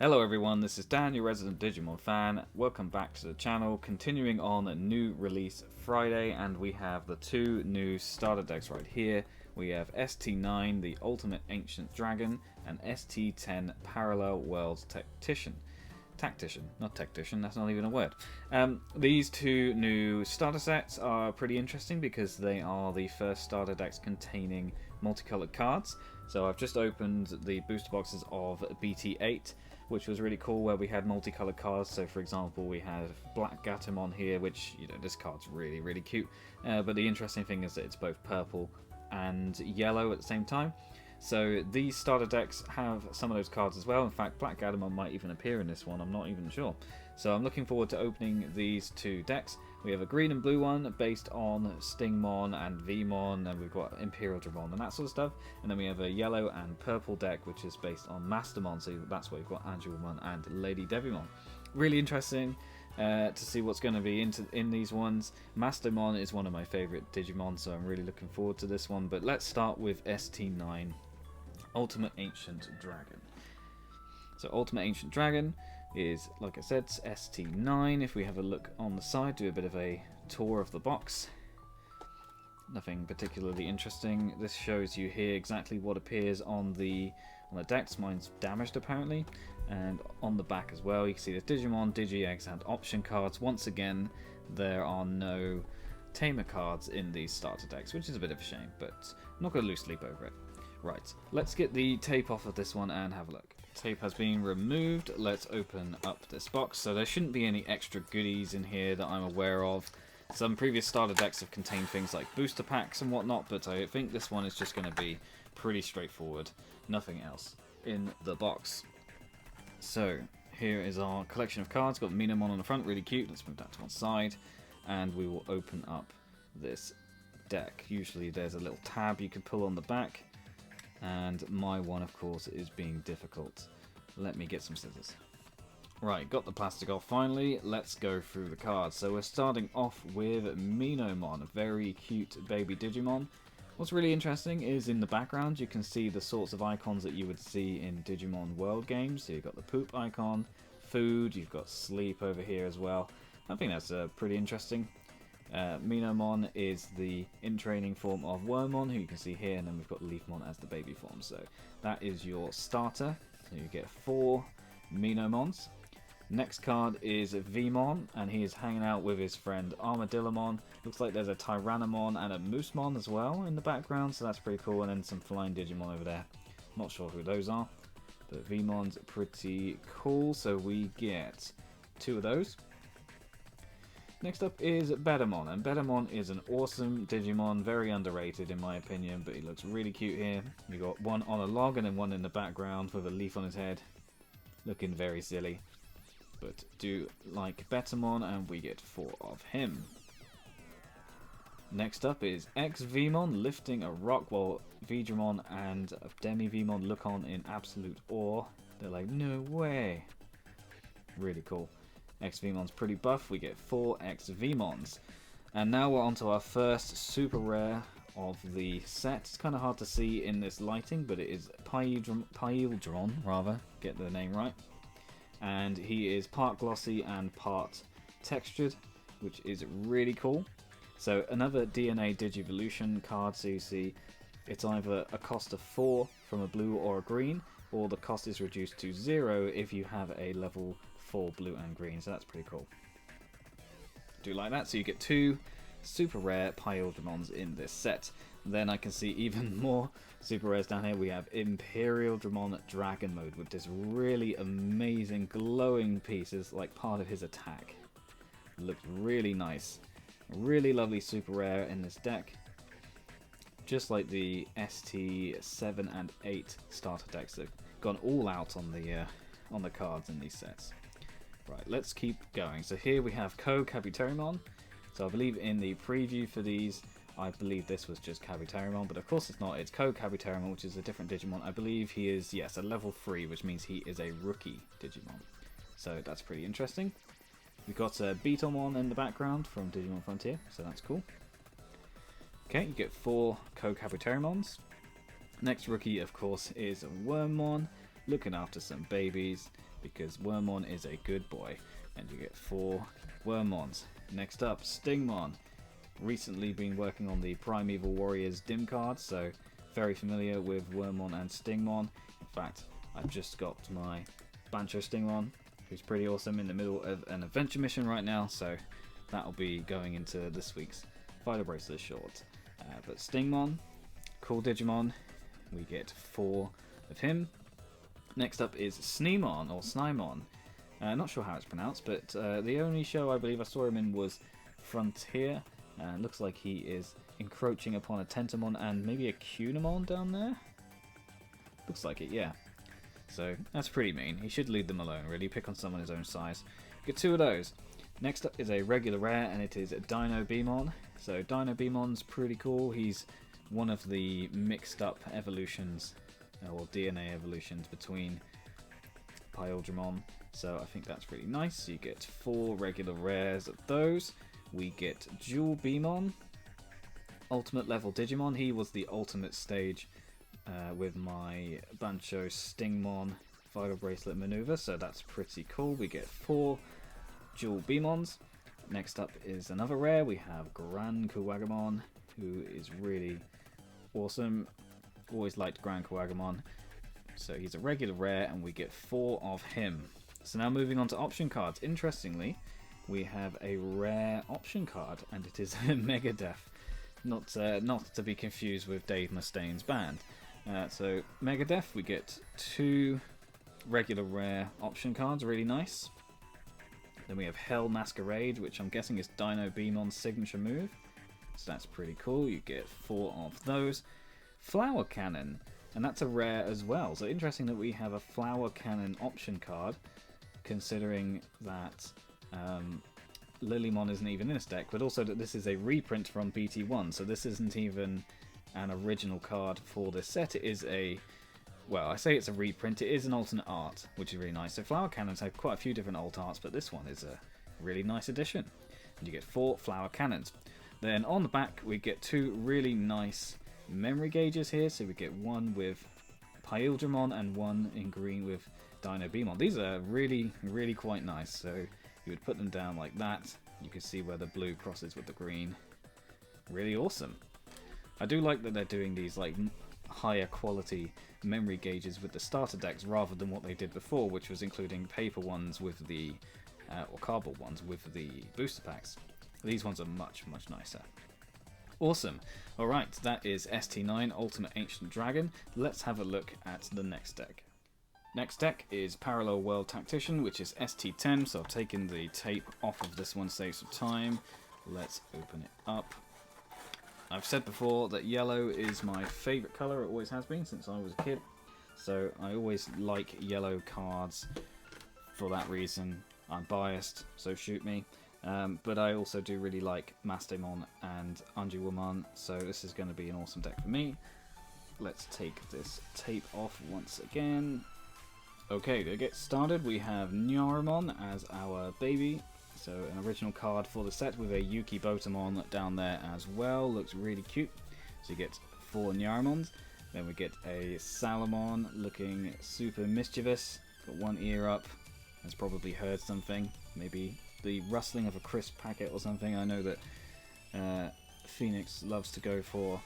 Hello everyone, this is Dan, your resident Digimon fan. Welcome back to the channel. Continuing on a new release Friday, and we have the two new starter decks right here. We have ST9, the Ultimate Ancient Dragon, and ST10 Parallel Worlds Tactician. Tactician, not Tactician, that's not even a word. These two new starter sets are pretty interesting because they are the first starter decks containing multicolored cards. So I've just opened the booster boxes of BT8, which was really cool, where we had multicolored cards. So for example, we have Black Gatomon here, which, you know, this card's really cute. But the interesting thing is that it's both purple and yellow at the same time. So these starter decks have some of those cards as well. In fact, Black Gatomon might even appear in this one, I'm not even sure. So I'm looking forward to opening these two decks. We have a green and blue one based on Stingmon and Vmon, and we've got Imperial Dramon and that sort of stuff. And then we have a yellow and purple deck which is based on Mastermon, so that's where we've got Angelmon and Lady Devimon. Really interesting to see what's going to be in these ones. Mastermon is one of my favourite Digimon, so I'm really looking forward to this one. But let's start with ST9, Ultimate Ancient Dragon. So Ultimate Ancient Dragon is, like I said, ST9. If we have a look on the side, do a bit of a tour of the box. Nothing particularly interesting. This shows you here exactly what appears on the decks. Mine's damaged apparently, and on the back as well you can see the Digimon, Digi-Eggs and option cards. Once again, there are no tamer cards in these starter decks, which is a bit of a shame, but I'm not going to lose sleep over it. Right, let's get the tape off of this one and have a look. Tape has been removed. Let's open up this box. So there shouldn't be any extra goodies in here that I'm aware of. Some previous starter decks have contained things like booster packs and whatnot, but I think this one is just going to be pretty straightforward. Nothing else in the box. So here is our collection of cards. Got Minomon on the front, really cute. Let's move that to one side, and we will open up this deck. Usually there's a little tab you can pull on the back, and my one, of course, is being difficult. Let me get some scissors. Right, got the plastic off finally. Let's go through the cards. So we're starting off with Minomon, a very cute baby Digimon. What's really interesting is in the background you can see the sorts of icons that you would see in Digimon World games. So you've got the poop icon, food, you've got sleep over here as well. I think that's pretty interesting. Minomon is the in-training form of Wormmon, who you can see here, and then we've got Leafmon as the baby form. So that is your starter. So you get 4 Minomons. Next card is Vmon, and he is hanging out with his friend Armadillomon. Looks like there's a Tyrannomon and a Moosemon as well in the background, so that's pretty cool. And then some flying Digimon over there. Not sure who those are, but Vmon's pretty cool. So we get 2 of those. Next up is Betamon, and Betamon is an awesome Digimon, very underrated in my opinion, but he looks really cute here. You got one on a log and then one in the background with a leaf on his head, looking very silly. But do like Betamon, and we get 4 of him. Next up is X-Vmon lifting a rock while Veedramon and Demi-Vmon look on in absolute awe. They're like, no way. Really cool. X-Vmon's pretty buff. We get 4 X-Vmons. And now we're on to our first super rare of the set. It's kind of hard to see in this lighting, but it is Paildramon, rather. Get the name right. And he is part glossy and part textured, which is really cool. So another DNA Digivolution card, so you see it's either a cost of 4 from a blue or a green, or the cost is reduced to 0 if you have a level 4 blue and green, so that's pretty cool. Do like that. So you get 2 super rare Paildramons in this set. Then I can see even more super rares down here. We have Imperial Dramon Dragon Mode with this really amazing glowing pieces like part of his attack. Looks really nice. Really lovely super rare in this deck. Just like the ST7 and 8 starter decks, they've gone all out on the cards in these sets. Right, let's keep going. So here we have Kabuterimon. So I believe in the preview for these, I believe this was just Kabuterimon, but of course it's not. It's Kabuterimon, which is a different Digimon. I believe he is, yes, a level 3, which means he is a rookie Digimon. So that's pretty interesting. We've got Beetlmon in the background from Digimon Frontier, so that's cool. Okay, you get 4 Kabuterimons. Next rookie, of course, is Wormmon. looking after some babies, because Wormmon is a good boy. And you get 4 Wormmons. Next up, Stingmon. Recently been working on the Primeval Warriors Dim card, so very familiar with Wormmon and Stingmon. In fact, I've just got my Bancho Stingmon, who's pretty awesome, in the middle of an adventure mission right now, so that'll be going into this week's Vital Bracelet short. But Stingmon, cool Digimon, we get 4 of him. Next up is Sneemon, or Snymon. Not sure how it's pronounced, but the only show I believe I saw him in was Frontier. Looks like he is encroaching upon a Tentamon and maybe a Cunamon down there. Looks like it, yeah. So that's pretty mean. He should leave them alone, really. Pick on someone his own size. Get 2 of those. Next up is a regular rare, and it is Dino Beamon. So Dino Beamon's pretty cool. He's one of the mixed up evolutions, or DNA evolutions, between Pyldramon. So I think that's pretty nice. You get 4 regular rares of those. We get Dual Beamon, Ultimate level Digimon. He was the ultimate stage with my Bancho Stingmon Vital Bracelet maneuver, so that's pretty cool. We get 4 Dual Beamons. Next up is another rare. We have Gran Kuwagamon, who is really awesome. Always liked Gran Kuwagamon. So he's a regular rare, and we get 4 of him. So now moving on to option cards. Interestingly, we have a rare option card, and it is Megadeth. Not to be confused with Dave Mustaine's band. So Megadeth, we get 2 regular rare option cards, really nice. Then we have Hell Masquerade, which I'm guessing is Dino Beamon's signature move. So that's pretty cool. You get 4 of those. Flower Cannon, and that's a rare as well. So interesting that we have a Flower Cannon option card, considering that Lilymon isn't even in this deck, but also that this is a reprint from BT1, so this isn't even an original card for this set. It is a, well, I say it's a reprint, it is an alternate art, which is really nice. So Flower Cannons have quite a few different alt arts, but this one is a really nice addition. And you get 4 Flower Cannons. Then on the back we get 2 really nice memory gauges here, so we get one with Pyldramon and one in green with Dino Beamon. These are really, really quite nice, so you would put them down like that. You can see where the blue crosses with the green. Really awesome. I do like that they're doing these like higher quality memory gauges with the starter decks rather than what they did before, which was including paper ones with the or cardboard ones with the booster packs. These ones are much, much nicer. Awesome. Alright, that is ST9 Ultimate Ancient Dragon. Let's have a look at the next deck. Next deck is Parallel World Tactician, which is ST10, so I've taken the tape off of this one to save some time. Let's open it up. I've said before that yellow is my favourite colour, it always has been since I was a kid. So I always like yellow cards for that reason. I'm biased, so shoot me. But I also do really like Mastemon and Anjiwoman, so this is going to be an awesome deck for me. Let's take this tape off once again. Okay, to get started, we have Nyaramon as our baby. So an original card for the set with a Yuki Botamon down there as well. Looks really cute. So you get 4 Nyaramons. Then we get a Salamon looking super mischievous. Got one ear up. Has probably heard something. Maybe the rustling of a crisp packet or something. I know that Phoenix loves to go for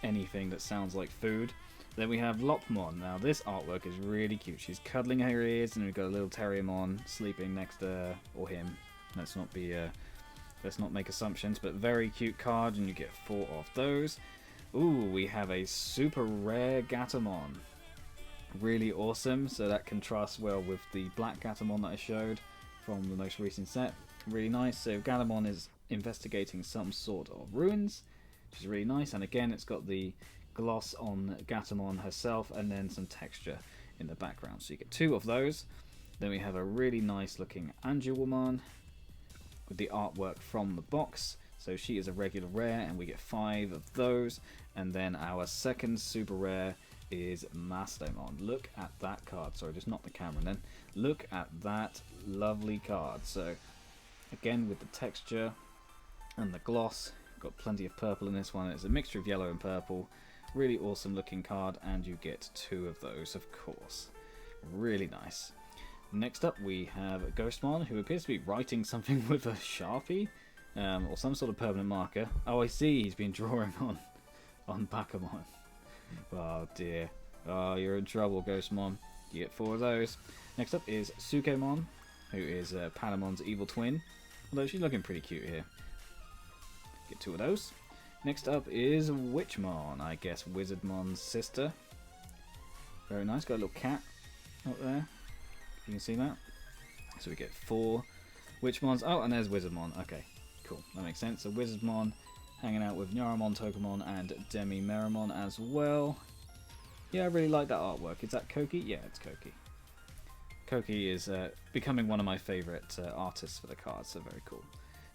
anything that sounds like food. Then we have Lopmon. Now this artwork is really cute. She's cuddling her ears, and we've got a little Terriermon sleeping next to her, or him. Let's not make assumptions, but very cute card, and you get 4 of those. Ooh, we have a super rare Gatomon. Really awesome, so that contrasts well with the black Gatomon that I showed from the most recent set. Really nice. So Gatomon is investigating some sort of ruins, which is really nice, and again it's got the gloss on Gatomon herself and then some texture in the background, so you get 2 of those. Then we have a really nice looking Anjiwoman with the artwork from the box, so she is a regular rare, and we get 5 of those. And then our second super rare is Mastemon. Look at that card. Sorry, just knocked the camera then. Look at that lovely card. So again with the texture and the gloss, got plenty of purple in this one. It's a mixture of yellow and purple. Really awesome looking card, and you get 2 of those, of course. Really nice. Next up we have Ghostmon, who appears to be writing something with a Sharpie, or some sort of permanent marker. Oh, I see, he's been drawing on Bakamon. Oh dear. Oh, you're in trouble, Ghostmon. You get 4 of those. Next up is Sukemon, who is Panamon's evil twin. Although she's looking pretty cute here. Get 2 of those. Next up is Witchmon, I guess Wizardmon's sister. Very nice, got a little cat up there. You can see that. So we get 4 Witchmons. Oh, and there's Wizardmon. Okay, cool. That makes sense. So Wizardmon hanging out with Nyaramon, Tokamon, and Demi Meramon as well. Yeah, I really like that artwork. Is that Koki? Yeah, it's Koki. Koki is becoming one of my favourite artists for the cards, so very cool.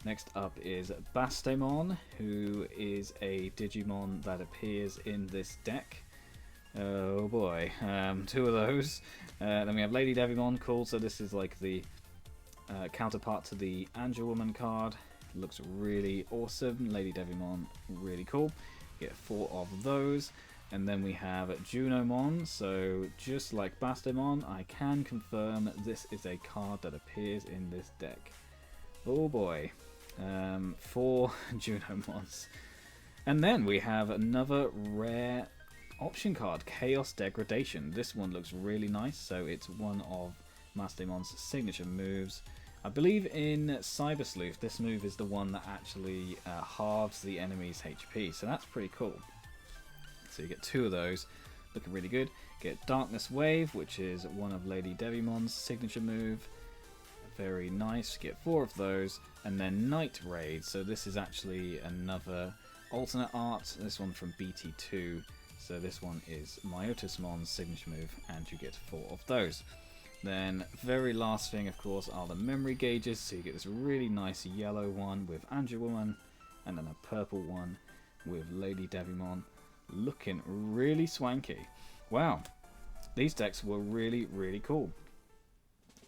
Next up is Bastemon, who is a Digimon that appears in this deck. Oh boy, 2 of those. Then we have Lady Devimon, cool, so this is like the counterpart to the Angelwoman card. Looks really awesome. Lady Devimon, really cool. Get 4 of those. And then we have Junomon, so just like Bastemon, I can confirm this is a card that appears in this deck. Oh boy, 4 Junomons. And then we have another rare option card, Chaos Degradation. This one looks really nice, so it's one of Bastemon's signature moves. I believe in Cyber Sleuth, this move is the one that actually halves the enemy's HP, so that's pretty cool. So you get 2 of those, looking really good. Get Darkness Wave, which is one of Lady Devimon's signature move. Very nice. Get 4 of those, and then Night Raid. So this is actually another alternate art. This one from BT2. So this one is Myotismon's signature move, and you get 4 of those. Then very last thing, of course, are the memory gauges. So you get this really nice yellow one with Angelwoman, and then a purple one with Lady Devimon. Looking really swanky. Wow, these decks were really, really cool.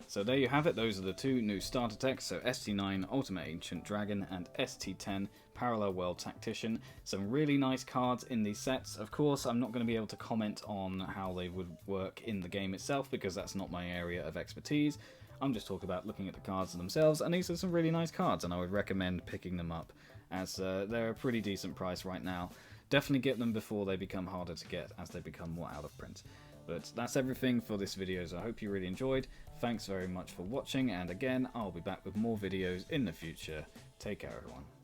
So there you have it. Those are the 2 new starter decks. So ST9 Ultimate Ancient Dragon and ST10 Parallel World Tactician. Some really nice cards in these sets. Of course, I'm not going to be able to comment on how they would work in the game itself because that's not my area of expertise. I'm just talking about looking at the cards themselves, and these are some really nice cards, and I would recommend picking them up as they're a pretty decent price right now. Definitely get them before they become harder to get as they become more out of print. But that's everything for this video, so I hope you really enjoyed. Thanks very much for watching, and again, I'll be back with more videos in the future. Take care, everyone.